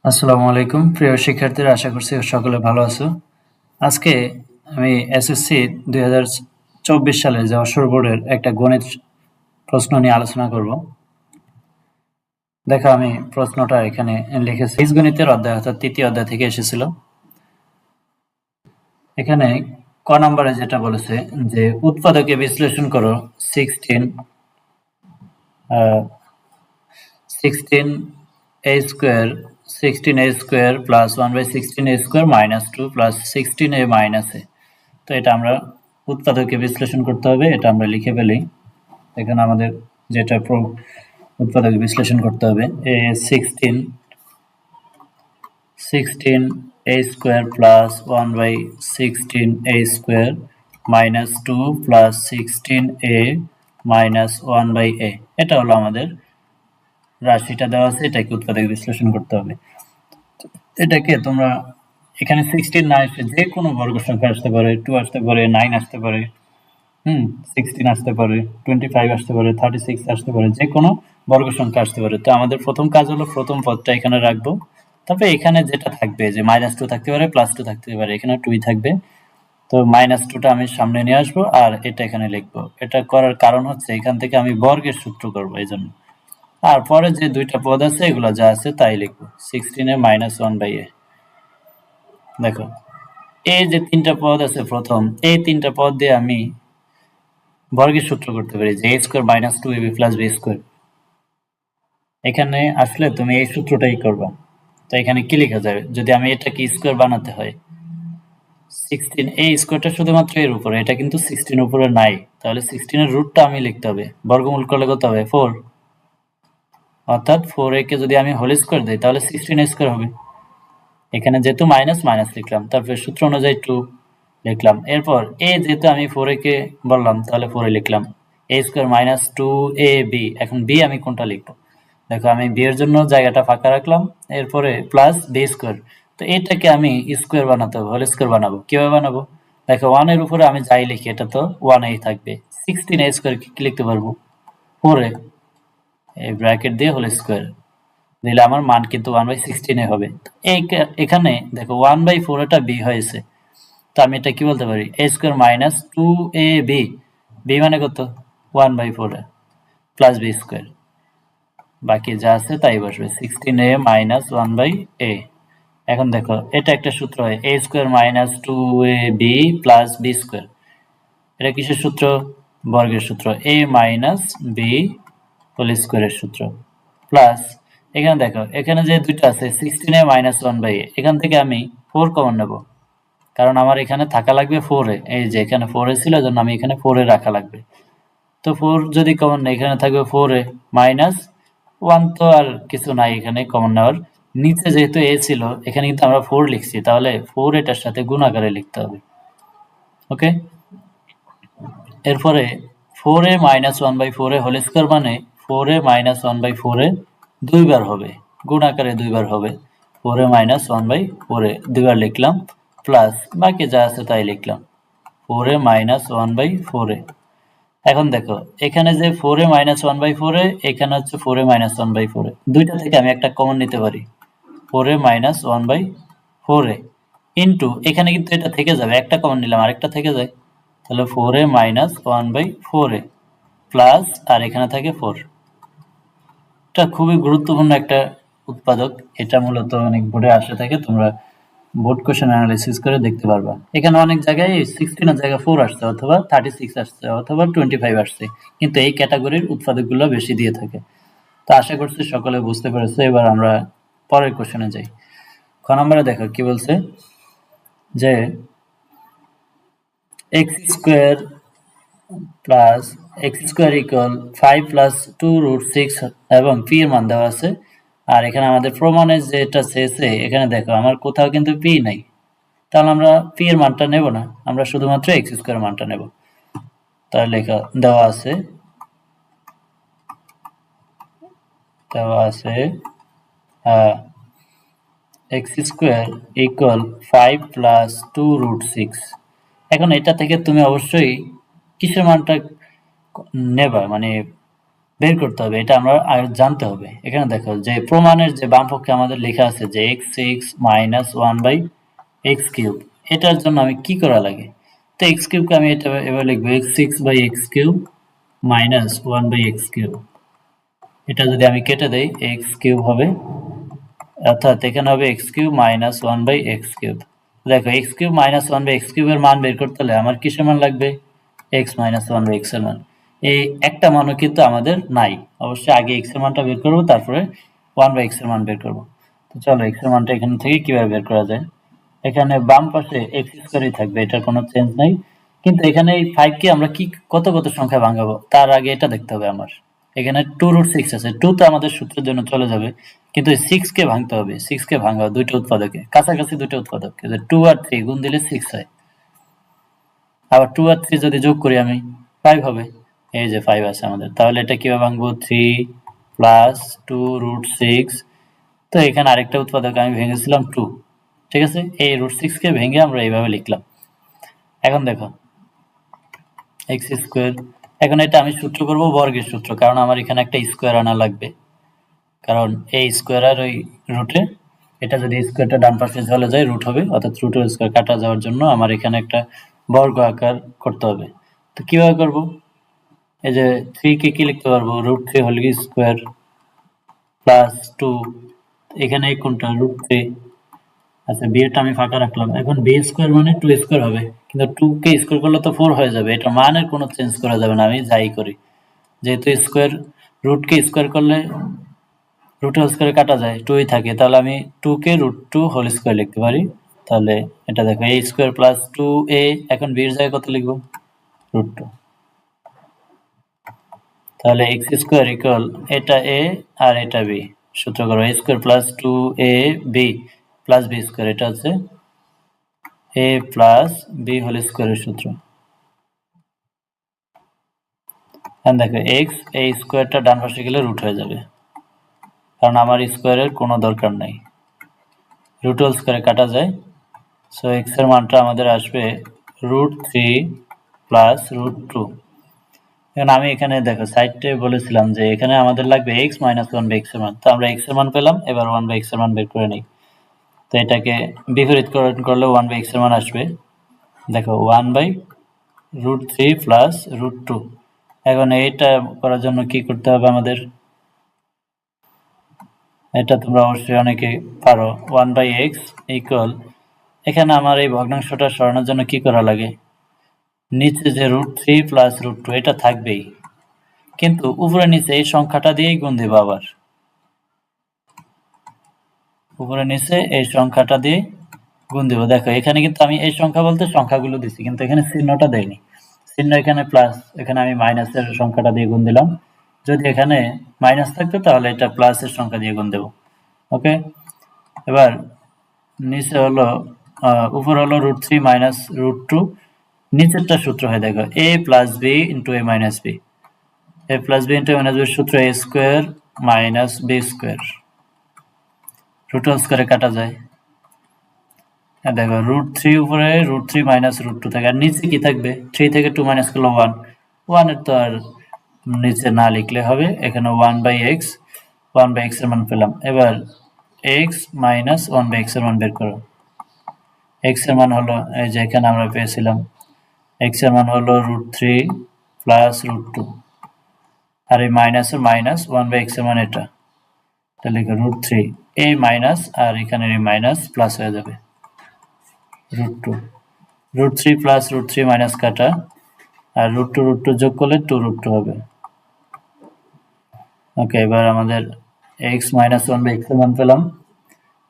আসসালামু আলাইকুম প্রিয় শিক্ষার্থীরা, আশা করছি সকলে ভালো আছো। আজকে আমি এসএসসি 2024 সালে যশোর বোর্ডের একটা গণিত প্রশ্ন নিয়ে আলোচনা করব। দেখো, আমি প্রশ্নটা এখানে লিখেছি। বীজগণিতের অধ্যায় অর্থাৎ তৃতীয় অধ্যায় থেকে এসেছিল। এখানে ক নম্বরে যেটা বলেছে যে উৎপাদকে বিশ্লেষণ করো 16 plus 1/16 minus 2 plus 16a minus a। তো এটা আমরা উৎপাদকে বিশ্লেষণ করতে হবে, এটা আমরা লিখে ফেলি। এখানে আমাদের যেটা উৎপাদকে বিশ্লেষণ করতে হবে, a 16a² plus 1/16a² minus 2 plus 16a minus 1/a। এটা হলো আমাদের রাশিটা দেওয়া আছে, এটাকে উৎপাদক বিশ্লেষণ করতে হবে। এটাকে তোমরা এখানে 16 না এসে যে কোনো বর্গ সংখ্যা আসতে পারে, 2 আসতে পারে, 9 আসতে পারে, 16 আসতে পারে, 25 আসতে পারে, 36 আসতে পারে, যে কোনো বর্গ সংখ্যা আসতে পারে। তো আমাদের প্রথম কাজ হলো প্রথম পদটা এখানে রাখবো। তারপরে এখানে যেটা থাকবে যে -2 থাকতে পারে, +2 থাকতে পারে, এখানে 2 থাকবে। তো -2টা আমি সামনে নিয়ে আসবো আর এটা এখানে লিখবো। এটা করার কারণ হচ্ছে এখান থেকে আমি বর্গের সূত্র করবো, এই জন্য। আর পরে যে দুইটা পদ আছে এগুলো যা আছে তাই লিখবো। 16a minus 1/a। দেখো, এই যে তিনটা পদ আছে প্রথম, এই তিনটা পদ দিয়ে আমি বর্গের সূত্র করতে পারি যে a² - 2ab + b²। এখানে আসলে তুমি এই সূত্রটাই করবা। তো এখানে কি লেখা যাবে যদি আমি এটাকে স্কোয়ার বানাতে হয়? 16, এই স্কোয়ারটা শুধুমাত্র এর উপরে, এটা কিন্তু 16 উপরে নাই, তাহলে 16 এর রুটটা আমি লিখতে হবে। বর্গমূল করলে কত হবে? 4। অর্থাৎ 4a কে যদি আমি হোল স্কোয়ার দিই তাহলে 16a² হবে। এখানে যেহেতু মাইনাস মাইনাস লিখলাম, তারপরে সূত্র অনুযায়ী 2 লিখলাম। এরপর a যেহেতু আমি 4a কে বললাম তাহলে 4a লিখলাম। a² - 2ab। এখন b আমি কোনটা লিখবো? দেখো, আমি b এর জন্য জায়গাটা ফাঁকা রাখলাম, এরপরে প্লাস b²। তো এটাকে আমি স্কোয়ার বানাতে হবে, হোল স্কোয়ার বানাবো। কিভাবে বানাবো? দেখো, 1 এর উপরে আমি যাই লিখি এটা তো 1 এই থাকবে। 16a² কি লিখতে পারবো? 4a, এই ব্র্যাকেট দিয়ে হোল স্কোয়ার দিলে আমার মান কিন্তু 1/16 হবে। এখানে দেখো 1/4 এটা b হয়েছে। তো আমি এটা কি বলতে পারি? a² - 2ab। b মানে কত? 1/4 প্লাস b²। বাকি যা আছে তাই বসবে, 16a minus 1/a। এখন দেখো, এটা একটা সূত্র হয়, a² - 2ab plus b²। এটা কিসের সূত্র? বর্গের সূত্র, a minus b হোল স্কোয়ারের সূত্র। প্লাস এখানে দেখো, এখানে যে দুইটা আছে 16a minus 1/a, এখান থেকে আমি 4 কমন নেব, কারণ আমার এখানে থাকা লাগবে 4a। এই যে এখানে 4a ছিল, এজন্য আমি এখানে 4a রাখা লাগবে। তো 4 যদি কমন নেই, এখানে থাকবে 4a মাইনাস 1, তো আর কিছু নাই এখানে কমন নেওয়ার। নিচে যেহেতু a ছিল, এখানে কিন্তু আমরা 4 লিখছি, তাহলে 4 এটার সাথে গুণ আকারে লিখতে হবে। ওকে, এরপরে 4a - 1/4 হোল স্কোয়ার মানে 4a - 1/4 দুইবার হবে, গুণ আকারে দুইবার হবে। 4a - 1/4 দুইবার লিখলাম, প্লাস বাকি যা আছে তাই লিখলাম, 4a - 1/4। এখন দেখো, এখানে যে 4a - 1/4, এখানে হচ্ছে 4a - 1/4, দুইটা থেকে আমি একটা কমন নিতে পারি, 4a - 1/4 ইন্টু, এখানে কিন্তু এটা থেকে যাবে, একটা কমন নিলাম আরেকটা থেকে যায়, তাহলে 4a - 1/4 প্লাস, আর এখানে থাকে 4। এটা খুবই গুরুত্বপূর্ণ একটা উৎপাদক, এটা মূলত অনেক বোর্ডে আসে থাকে, তোমরা বোর্ড কোশ্চেন অ্যানালাইসিস করে দেখতে পারবা। এখানে অনেক জায়গায় 16 এর জায়গায় 4 আসছে, অথবা 36 আসছে, অথবা 25 আসছে, কিন্তু এই ক্যাটাগরির উৎপাদকগুলো বেশি দিয়ে থাকে। তো আশা করছি সকলে বুঝতে পেরেছে। এবার আমরা পরের কোশ্চেনে যাই। খ নম্বরে দেখো কি বলছে যে x² plus x² equal 5 plus 2√6 এবং p এর মান দেওয়া আছে। আর এখানে আমাদের প্রমাণের যেটা চেয়েছে, এখানে দেখো আমার কোথাও কিন্তু p নাই, তাহলে আমরা p এর মানটা নেব না, আমরা শুধুমাত্র x² মানটা নেব। তাহলে লেখা দেওয়া আছে x² ইকুয়াল 5 প্লাস 2√6। এখন এটা থেকে তুমি অবশ্যই কিসের মানটা নেবা, মানে বের করতে হবে, এটা আমরা আগে জানতে হবে। এখানে দেখো যে প্রমাণের যে বাম পক্ষে আমাদের লেখা আছে যে x6 মাইনাস 1/x3, এটার জন্য আমি কি করা লাগে? তো x3 কে আমি এটা এবার লিখবো x6/x3 মাইনাস 1/x3। এটা যদি আমি কেটে দেই x3 হবে, অর্থাৎ এখানে হবে x3 মাইনাস 1/x3। দেখো x3 মাইনাস 1/x3 এর মান বের করতে হলে আমার কিসের মান লাগবে? x মাইনাস 1/x এর মান। এই একটা মানও কিন্তু আমাদের নাই, অবশ্যই আগে x এর মানটা বের করবো, তারপরে 1/x এর মান বের করবো। তো চলো x এর মানটা এখান থেকে কিভাবে বের করা যায়। এখানে বাম পাশে x স্কয়ারই থাকবে, এটার কোনো চেঞ্জ নাই। কিন্তু এখানে এই 5 কে আমরা কি কত সংখ্যায় ভাঙাবো তার আগে এটা দেখতে হবে আমার। এখানে 2√6 আছে, 2 তো আমাদের সূত্রের জন্য চলে যাবে, কিন্তু 6 কে ভাঙতে হবে। 6 কে ভাঙা দুইটা উৎপাদকে, কাছাকাছি দুইটা উৎপাদক, 2 আর 3 গুণ দিলে 6 হয়। আবার 2 আর 3 যদি যোগ করি আমি 5 হবে। এই যে 5 আছে আমাদের, তাহলে এটা কিভাবে ভাঙবো? 3 প্লাস 2√6। তো এখানে আরেকটা উৎপাদক আমি ভেঙেছিলাম 2, ঠিক আছে। এই √6 কে ভেঙে আমরা এইভাবে লিখলাম। এখন দেখো x স্কয়ার, এখন এটা আমি সূত্র করব বর্গের সূত্র, কারণ আমার এখানে একটা স্কয়ার আনা লাগবে, কারণ এই স্কয়ার আর ওই রুটে, এটা যদি স্কয়ারটা ডান পাশে চলে যায় রুট হবে, অর্থাৎ রুটের স্কয়ার কাটা যাওয়ার জন্য আমার এখানে একটা বর্গ আকার করতে হবে। তো কিভাবে করব? এই যে 3 কে কি লিখতে পারবো? √3 হোল স্কয়ার প্লাস 2, এখানে কোনটা? √3। আচ্ছা, বি এরটা আমি ফাঁকা রাখলাম। এখন বি স্কয়ার মানে 2 স্কয়ার হবে, কিন্তু 2 কে স্কয়ার করলে তো 4 হয়ে যাবে, এটা মানের কোনো চেঞ্জ করা যাবে না, আমি যাই করি। যেহেতু স্কয়ার রুট কে স্কয়ার করলে রুট হোল স্কয়ারে কাটা যায়, 2 ই থাকে, তাহলে আমি 2 কে √2 হোল স্কয়ার লিখতে পারি। তাহলে এটা দেখো a স্কয়ার প্লাস 2a, এখন b এর জায়গায় কত লিখব? √2। তাহলে x স্কয়ার ইকুয়াল, এটা a আর এটা b, সূত্র করো a square plus 2ab plus b square, এটা হচ্ছে a প্লাস b হোল স্কয়ারের সূত্র। এখন দেখো x, এই স্কয়ারটা ডান পাশে গেলে রুট হয়ে যাবে, কারণ আমার স্কয়ারের কোনো দরকার নাই, রুট হোল স্কয়ারে কাটা যায়। সো x এর মানটা আমাদের আসবে √3 প্লাস √2। এখন আমি এখানে দেখো সাইডে বলেছিলাম যে এখানে আমাদের লাগবে x মাইনাস 1/x এর মান, তো আমরা x এর মান পেলাম, এবার 1/x এর মান বের করে নিই। তো এটাকে বিপরীতকরণ করলে 1/x এর মান আসবে, দেখো 1/√3 প্লাস √2। এখন এইটা করার জন্য কি করতে হবে আমাদের? এটা তোমরা অবশ্যই অনেকে পারো। 1/x ইকুয়াল, এখানে আমার এই ভগ্নাংশটা সরানোর জন্য কি করা লাগে? নিচে যে √3 প্লাস √2 এটা থাকবেই, কিন্তু উপরে নিচে এই সংখ্যাটা দিয়েই গুণ দেব, আবার উপরে নিচে এই সংখ্যাটা দিয়ে গুণ দেব। দেখো এখানে কিন্তু আমি এই সংখ্যা বলতে সংখ্যাগুলো দিছি, কিন্তু এখানে চিহ্নটা দেইনি। চিহ্ন এখানে প্লাস, এখানে আমি মাইনাসের সংখ্যাটা দিয়ে গুণ দিলাম। যদি এখানে মাইনাস থাকতো তাহলে এটা প্লাসের সংখ্যা দিয়ে গুণ দেব। ওকে, এবার নিচে হলো উপরে হলো √3 মাইনাস √2, নিচেরটা সূত্র হয় দেখো a plus b into a minus b, a plus b into a minus b সূত্র a square minus b square, root whole স্কোয়ারে কাটা যায়। দেখো √3 উপরে √3 মাইনাস √2 থাকে, আর নিচে কি থাকবে? 3 থেকে 2 মাইনাস করলে 1, 1 এর তো আর নিচে না লিখলে হবে, এখানে 1/x, 1/x এর মান পেলাম। এবার x মাইনাস 1/x এর মান বের করো। x এর মান হলো এই যে এখানে আমরা পেয়েছিলাম, x এর মান হলো √3 প্লাস √2, আর এই মাইনাসের মাইনাস 1/x এর মান এটা, তাহলে √3 এই মাইনাস আর এখানে এই মাইনাস প্লাস হয়ে যাবে √2, √3 প্লাস √3 মাইনাস কাটা, আর √2 যোগ করলে 2√2 হবে। ওকে, এবার আমাদের x মাইনাস 1/x এর মান পেলাম।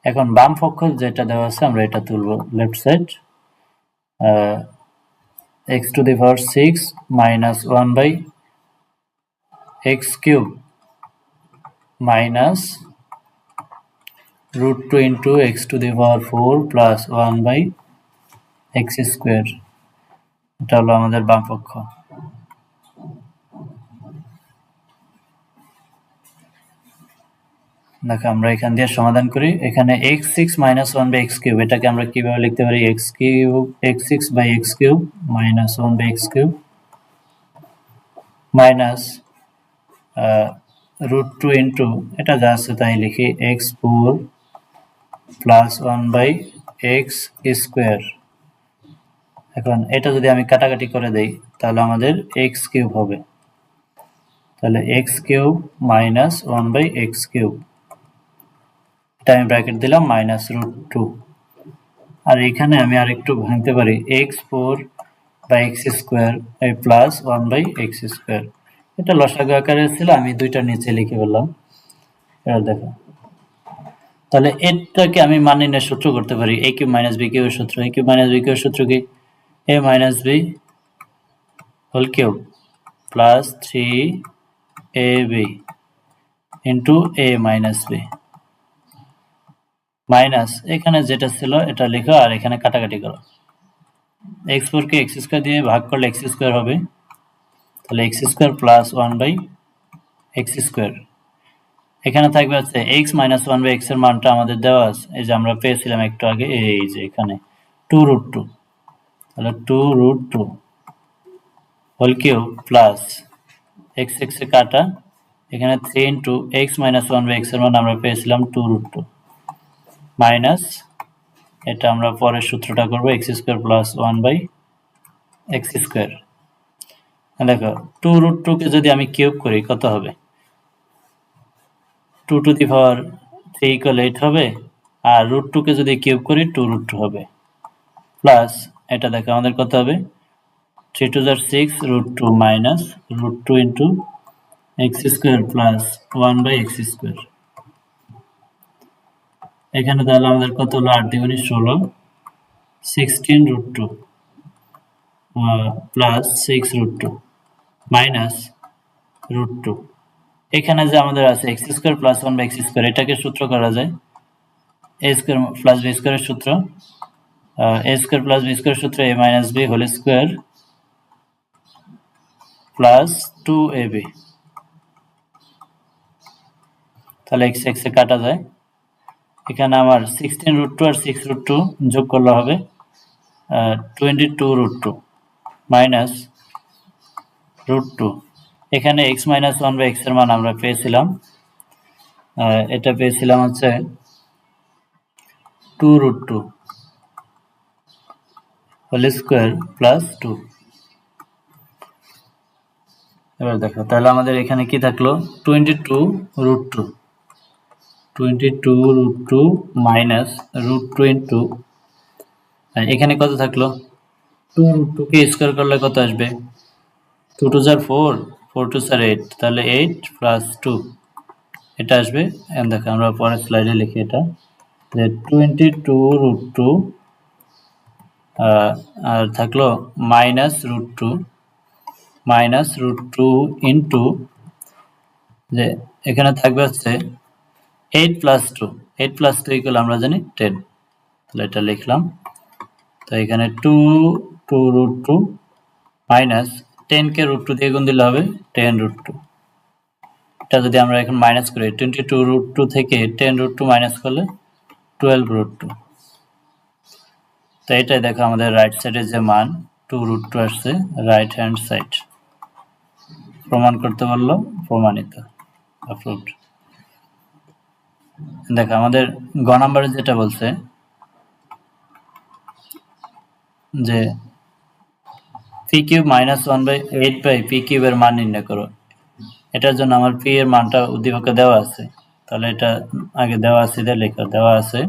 এখন বাম পক্ষ যেটা দেওয়া আছে আমরা এটা তুলবো, left side, x to the power 6 minus 1/x³ minus √2 into x to the power 4 plus 1/x², এটা হলো আমাদের বাম পক্ষ। দেখো আমরা এখান দিয়ে সমাধান করি। এখানে x6 মাইনাস 1/x³ এটাকে আমরা কিভাবে লিখতে পারি? x6/x³ minus 1/x³ minus √2 into এটা যা আছে তাই লিখি x4 প্লাস 1/x স্কোয়ার। এখন এটা যদি আমি কাটাকাটি করে দেই তাহলে আমাদের x³ হবে, তাহলে x³ মাইনাস 1/x³, এটা আমি ব্র্যাকেট দিলাম মাইনাস √2। আর এখানে আমি আরেকটু ভাঙতে পারি x4/x² প্লাস 1/x²। এটা লসাগু আকারে ছিল, আমি দুইটা নিচে লিখে ফেললাম। এবার দেখো, তাহলে এটাকে আমি মান নির্ণয়ের সূত্র করতে পারি a³ মাইনাস b³ এর সূত্র। a³ মাইনাস b³ এর সূত্র কি? a minus b whole cube plus 3ab into a minus b minus এখানে যেটা ছিল এটা লেখো আর এখানে কাটাকাটি করো। x4 কে x² দিয়ে ভাগ করলে x² হবে, তাহলে x² প্লাস 1/x²। এখানে থাকবে হচ্ছে x মাইনাস 1/x এর মানটা আমাদের দেওয়া আছে, এই যে আমরা পেয়েছিলাম একটু আগে, এই যে এখানে 2√2, তাহলে 2√2 হোল কিউব প্লাস x এ কাটা, এখানে 3 ইন্টু x মাইনাস 1/x এর মান আমরা পেয়েছিলাম 2√2 মাইনাস এটা আমরা পরের সূত্রটা করব x² প্লাস 1/x²। দেখো 2√2 কে যদি আমি কিউব করি কত হবে? 2 টু দি পাওয়ার 3 = 8 হবে, আর √2 কে যদি কিউব করি 2√2 হবে, প্লাস এটা দেখো আমাদের কত হবে? 3 2 6 √2 minus √2 into x² plus 1/x²। এখানে তাহলে আমাদের কত হলো? 8 × 16 16√2 প্লাস 6√2 মাইনাস √2। এখানে যে আমাদের আছে x² প্লাস 1/x², এটাকে সূত্র করা যায় a² প্লাস b² এর সূত্র। a² প্লাস b² সূত্র a minus b whole square plus 2ab, তাহলে x এ কাটা যায়। এখানে আমার 16√2 আর 6√2 যোগ করলে হবে 22√2 মাইনাস √2। এখানে x মাইনাস 1/x এর মান আমরা পেয়েছিলাম, এটা পেয়েছিলাম হচ্ছে 2√2 হোল স্কোয়ার প্লাস 2। এবার দেখো তাহলে আমাদের এখানে কি থাকলো? 22√2 মাইনাস √2 ইন্টু এখানে কত থাকলো? 2√2 কে স্কোয়ার করলে কত আসবে? 2 2 4 4 2 8, তাহলে 8 প্লাস 2 এটা আসবে। দেখো আমরা পরের স্লাইডে লিখি এটা, যে 22√2 আর থাকলো মাইনাস √2 ইন্টু যে এখানে থাকবে হচ্ছে 8 প্লাস 2 = আমরা জানি 10, তাহলে এটা লিখলাম। তো এখানে 2√2 মাইনাস 10 কে √2 দিয়ে গুণ দিলে হবে 10√2। এটা যদি আমরা এখন মাইনাস করি 22√2 থেকে 10√2 মাইনাস করলে 12√2। তো এটাই দেখো আমাদের রাইট সাইডে যে মান 2√2 আসছে, রাইট হ্যান্ড সাইড। প্রমাণ করতে বললো, প্রমাণিত, অ্যাপ্রুভড। দেখো আমাদের গ নাম্বারে যেটা বলছে যে p³ মাইনাস 1/8/p³ এর মান নির্ণয় করো। এটার জন্য আমার p এর মানটা উদ্দীপকে দেওয়া আছে, তাহলে এটা আগে দেওয়া আছে, লেখা দেওয়া আছে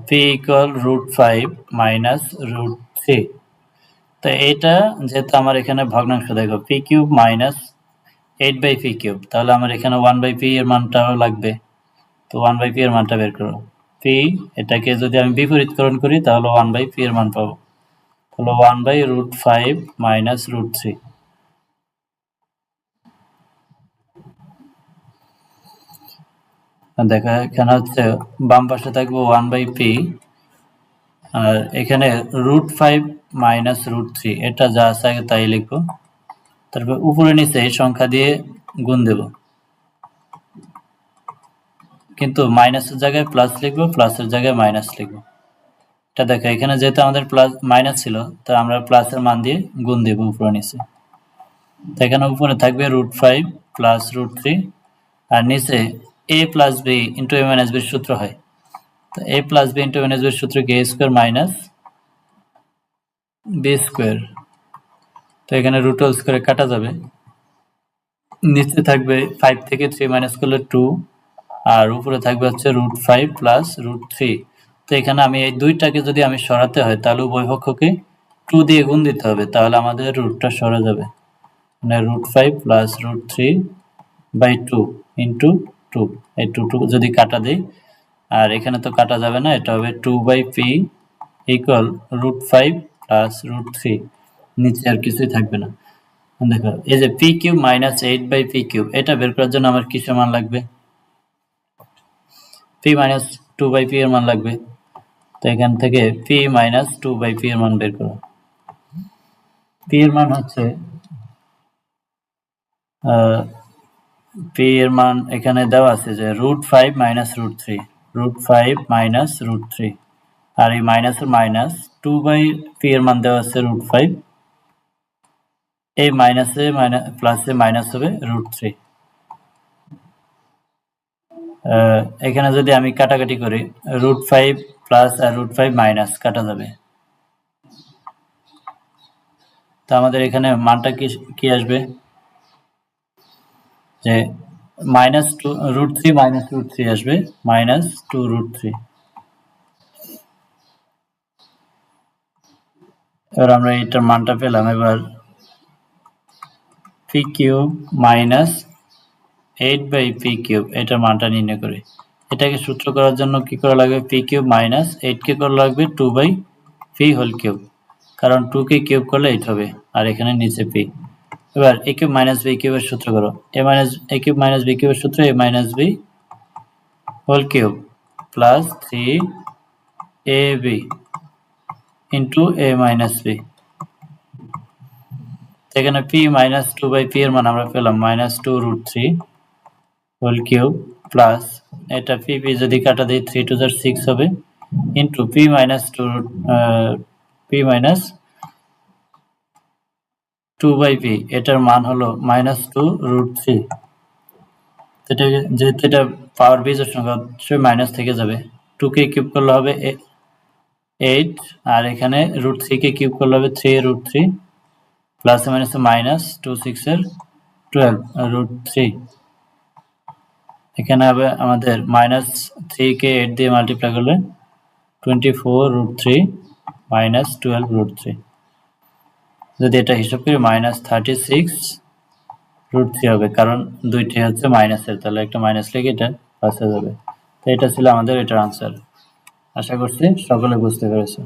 p = √5 মাইনাস √3। তো এটা যেহেতু আমার এখানে ভগ্নাংশ, দেখো p³ মাইনাস 8/p³, তাহলে আমার এখানে 1/p এর মানটাও লাগবে। তো 1/p এর মানটা বের করো। p এটাকে যদি আমি বিপরীতকরণ করি তাহলে 1/p এর মান পাবো, তাহলে 1/√5 মাইনাস √3। দেখো এখানে হচ্ছে বাম পাশে থাকবে 1/p, আর এখানে √5 মাইনাস √3, এটা যা আছে তাই লিখবো। তারপর উপরে নিচে এই সংখ্যা দিয়ে গুণ দেব, কিন্তু মাইনাসের জায়গায় প্লাস লিখবো, প্লাসের জায়গায় মাইনাস লিখবো। এটা দেখো এখানে যেহেতু আমাদের প্লাস মাইনাস ছিল, তো আমরা প্লাসের মান দিয়ে গুণ দেব উপরে নিচে। তো এখানে উপরে থাকবে √5 প্লাস √3 আর নিচে a plus b into a minus b সূত্র হয়। তো a plus b into a minus b সূত্র কি a square minus b square. তো এখানে রুট হোল স্কোয়ারে কাটা যাবে, নিচে থাকবে 5 থেকে 3 মাইনাস করলে 2 আর উপরে থাকবে হচ্ছে √5 প্লাস √3। তো এখানে আমি এই দুইটাকে যদি আমি সরাতে হয় তাহলে উভয় পক্ষকে 2 দিয়ে গুণ দিতে হবে, তাহলে আমাদের রুটটা সরা যাবে, মানে √5 প্লাস √3/2 ইন্টু 2। এই 2 যদি কাটা দেই, আর এখানে তো কাটা যাবে না, এটা হবে 2/p ইকুয়াল √5 প্লাস √3, নিচে আর কিছুই থাকবে না। দেখো এই যে p cube minus 8/p cube, এটা বের করার জন্য আমার কিসের মান লাগবে? p মাইনাস 2/p এর মান লাগবে। তো এখান থেকে p মাইনাস 2/p এর মান বের করো। p এর মান হচ্ছে p এর মান এখানে দেওয়া আছে যে √5 মাইনাস √3, √5 মাইনাস √3, আর এই মাইনাসের মাইনাস 2/p এর মান দেওয়া আছে √5, এই মাইনাসে প্লাসে মাইনাস হবে √3। এখানে যদি আমি কাটাকাটি করি, √5 প্লাস আর √5 মাইনাস কাটা যাবে, তো আমাদের এখানে মানটা কি আসবে যে -2 √3 মাইনাস √3 আসবে, -2 √3। এবার আমরা এটার মানটা পেলাম। এবার p cube minus 8/p cube এটার মানটা নির্ণয় করি। এটাকে সূত্র করার জন্য কি করা লাগবে? p কিউব মাইনাস 8 কে করা লাগবে 2/p হোল কিউব, কারণ 2 কে কিউব করলে 8 হবে, আর এখানে নিচে p। এবার a কিউব মাইনাস b কিউবের সূত্র করো, a কিউব মাইনাস b কিউবের সূত্র a minus b whole cube plus 3ab into a minus b। এখানে p মাইনাস 2/p এর মান আমরা পেলাম -2 √3 হোল কিউব প্লাস এটা p যদি কাটা দিই 3 2 6 হবে ইন্টু p মাইনাস 2/p, এটার মান হলো -2 √3। এটা যেহেতু এটা পাওয়ার বিজোড় সংখ্যা অবশ্যই মাইনাস থেকে যাবে, 2 কে কিউব করলে হবে 8, আর এখানে √3 কে কিউব করলে হবে 3 √3 প্লাস মাইনাসে মাইনাস 2 6 এর 12 √3। এখানে হবে আমাদের -3 কে 8 দিয়ে মাল্টিপ্লাই করলে 24 √3 মাইনাস 12 √3। যদি এটা হিসাব করি -36 √3 হবে, কারণ দুইটাই হচ্ছে মাইনাসের, তাহলে একটা মাইনাস লিখে এটা প্লাস হয়ে যাবে। তো এটা ছিল আমাদের এটার আনসার। আশা করছি সকলে বুঝতে পেরেছে।